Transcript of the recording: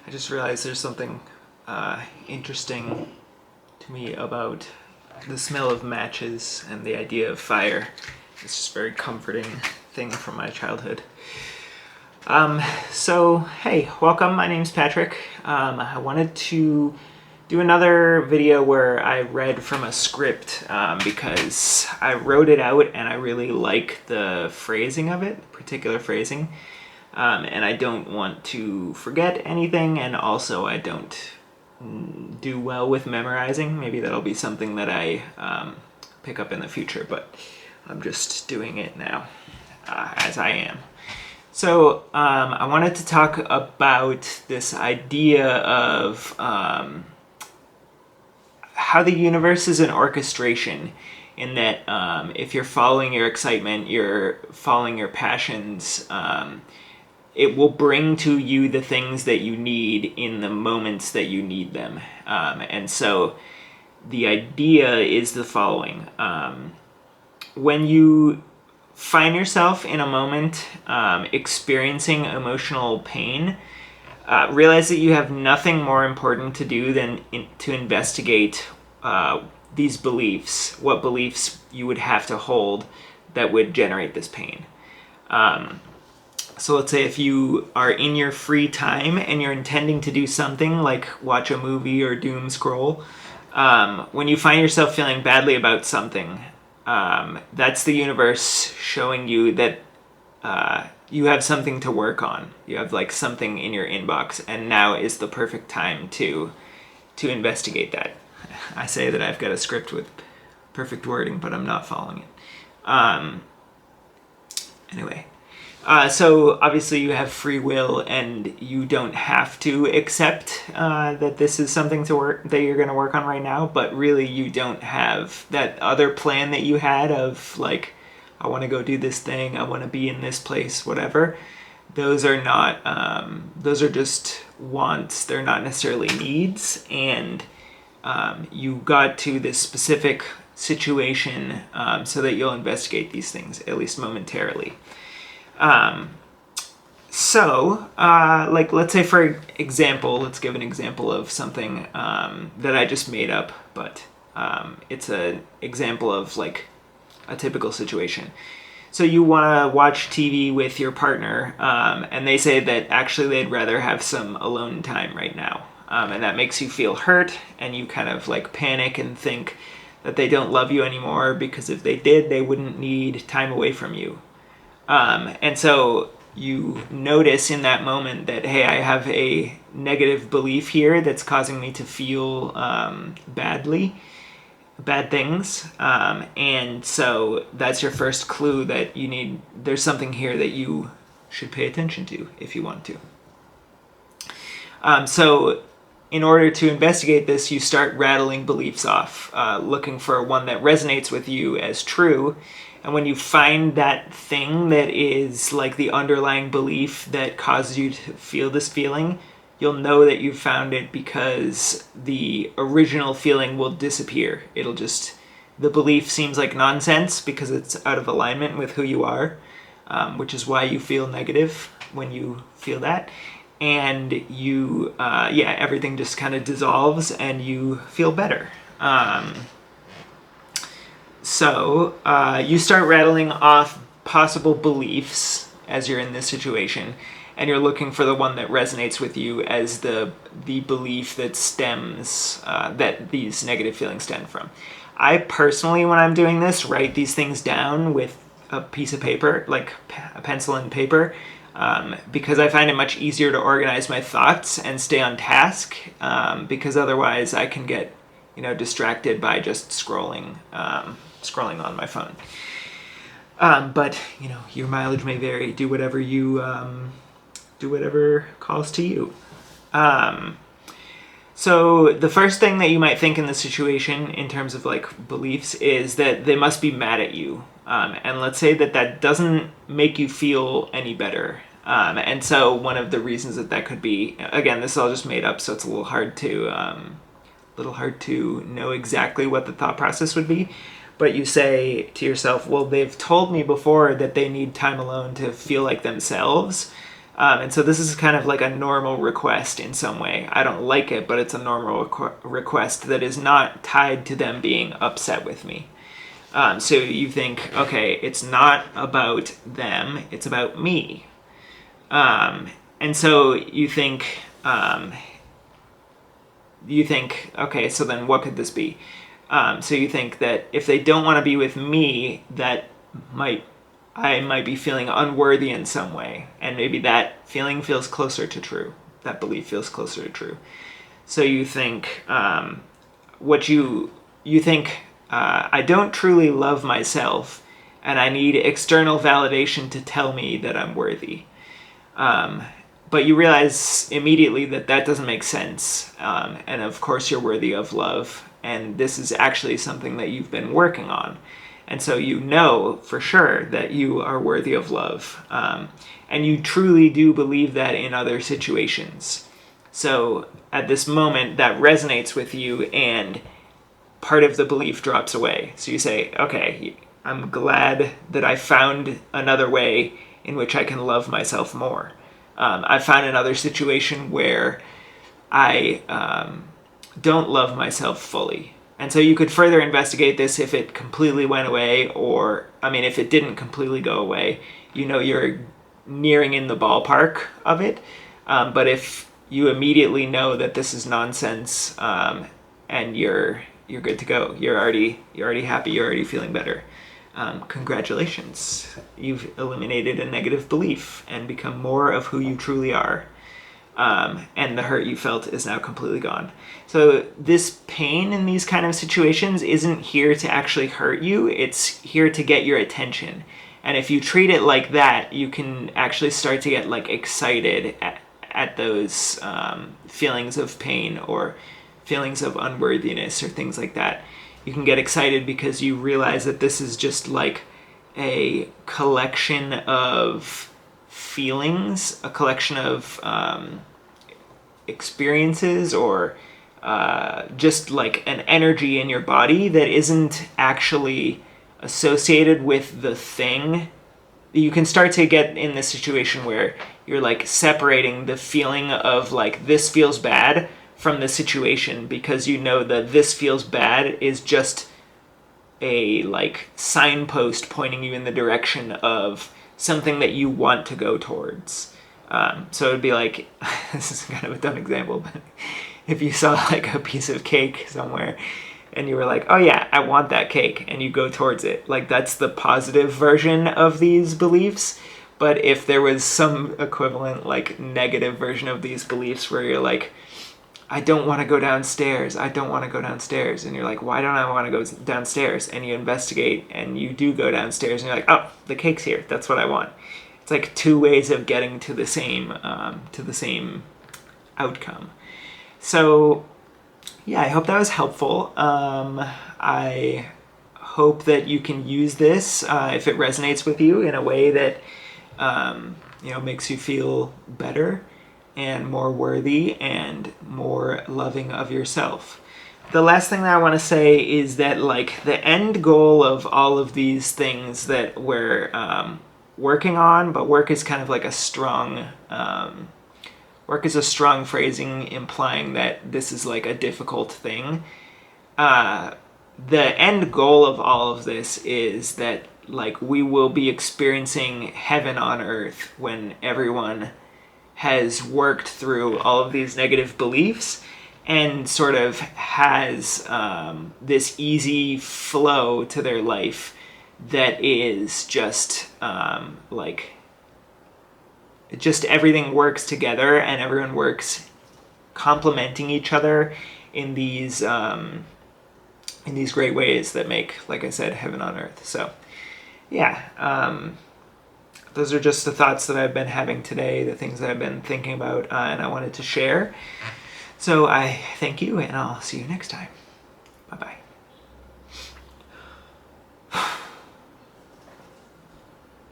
I just realized there's something interesting to me about the smell of matches and the idea of fire. It's just a very comforting thing from my childhood. Hey, welcome. My name's Patrick. I wanted to do another video where I read from a script because I wrote it out and I really like the phrasing of it, particular phrasing. And I don't want to forget anything, and also I don't do well with memorizing. Maybe that'll be something that I pick up in the future, but I'm just doing it now as I am. So I wanted to talk about this idea of how the universe is an orchestration, in that if you're following your excitement, you're following your passions, it will bring to you the things that you need in the moments that you need them. And so the idea is the following. When you find yourself in a moment experiencing emotional pain, realize that you have nothing more important to do than to investigate these beliefs, what beliefs you would have to hold that would generate this pain. So let's say if you are in your free time and you're intending to do something like watch a movie or doom scroll, when you find yourself feeling badly about something, that's the universe showing you that you have something to work on. You have like something in your inbox, and now is the perfect time to investigate that. I say that I've got a script with perfect wording, but I'm not following it. Anyway. So obviously you have free will, and you don't have to accept that this is something that you're going to work on right now, but really you don't have that other plan that you had of like, I want to go do this thing, I want to be in this place, whatever. Those are not, those are just wants, they're not necessarily needs, and you got to this specific situation so that you'll investigate these things, at least momentarily. Like, let's say, for example, let's give an example of something that I just made up, but it's an example of like a typical situation. So you want to watch TV with your partner, and they say that actually they'd rather have some alone time right now. And that makes you feel hurt, and you kind of like panic and think that they don't love you anymore, because if they did, they wouldn't need time away from you. And so you notice in that moment that, hey, I have a negative belief here that's causing me to feel bad things. And so that's your first clue that there's something here that you should pay attention to if you want to. So in order to investigate this, you start rattling beliefs off, looking for one that resonates with you as true. And when you find that thing that is like the underlying belief that causes you to feel this feeling, you'll know that you found it, because the original feeling will disappear. The belief seems like nonsense because it's out of alignment with who you are, which is why you feel negative when you feel that. And everything just kind of dissolves and you feel better. So you start rattling off possible beliefs as you're in this situation, and you're looking for the one that resonates with you as the belief that stems, that these negative feelings stem from. I personally, when I'm doing this, write these things down with a piece of paper, like a pencil and paper, because I find it much easier to organize my thoughts and stay on task, because otherwise I can get distracted by just scrolling on my phone. But your mileage may vary. Do whatever calls to you. So the first thing that you might think in this situation, in terms of like beliefs, is that they must be mad at you. And let's say that doesn't make you feel any better. And so one of the reasons that could be, again, this is all just made up, so it's a little hard to know exactly what the thought process would be. But you say to yourself, well, they've told me before that they need time alone to feel like themselves. And so this is kind of like a normal request in some way. I don't like it, but it's a normal request that is not tied to them being upset with me. So you think, okay, it's not about them, it's about me. And so you think, okay, so then what could this be? So you think that if they don't want to be with me, I might be feeling unworthy in some way, and maybe that feeling feels closer to true. That belief feels closer to true. So you think, you think, I don't truly love myself, and I need external validation to tell me that I'm worthy. But you realize immediately that that doesn't make sense, and of course you're worthy of love, and this is actually something that you've been working on. And so you know for sure that you are worthy of love. And you truly do believe that in other situations. So at this moment, that resonates with you, and part of the belief drops away. So you say, okay, I'm glad that I found another way in which I can love myself more. I found another situation where I don't love myself fully. And so you could further investigate this if it completely went away, or, if it didn't completely go away, you're nearing in the ballpark of it. But if you immediately know that this is nonsense, and you're good to go, you're already happy, you're already feeling better. Congratulations. You've eliminated a negative belief and become more of who you truly are. And the hurt you felt is now completely gone. So this pain in these kind of situations isn't here to actually hurt you, it's here to get your attention. And if you treat it like that, you can actually start to get excited at those feelings of pain or feelings of unworthiness or things like that. You can get excited because you realize that this is just a collection of feelings, a collection of experiences, or just an energy in your body that isn't actually associated with the thing. You can start to get in this situation where you're separating the feeling of this feels bad from the situation, because you know that this feels bad is just a signpost pointing you in the direction of something that you want to go towards. So it would be this is kind of a dumb example, but if you saw a piece of cake somewhere and you were oh yeah, I want that cake, and you go towards it, that's the positive version of these beliefs. But if there was some equivalent negative version of these beliefs where you're I don't want to go downstairs, I don't want to go downstairs, and you're why don't I want to go downstairs? And you investigate and you do go downstairs, and you're oh, the cake's here, that's what I want. It's two ways of getting to the same outcome. So yeah, I hope that was helpful. I hope that you can use this if it resonates with you in a way that makes you feel better and more worthy and more loving of yourself. The last thing that I want to say is that the end goal of all of these things that we're working on, but work is kind of a strong phrasing implying that this is a difficult thing. The end goal of all of this is that we will be experiencing heaven on earth when everyone has worked through all of these negative beliefs and sort of has this easy flow to their life that is just just everything works together and everyone works complementing each other in these great ways that make, like I said, heaven on earth. So yeah, those are just the thoughts that I've been having today, the things that I've been thinking about, and I wanted to share. So I thank you, and I'll see you next time. Bye-bye.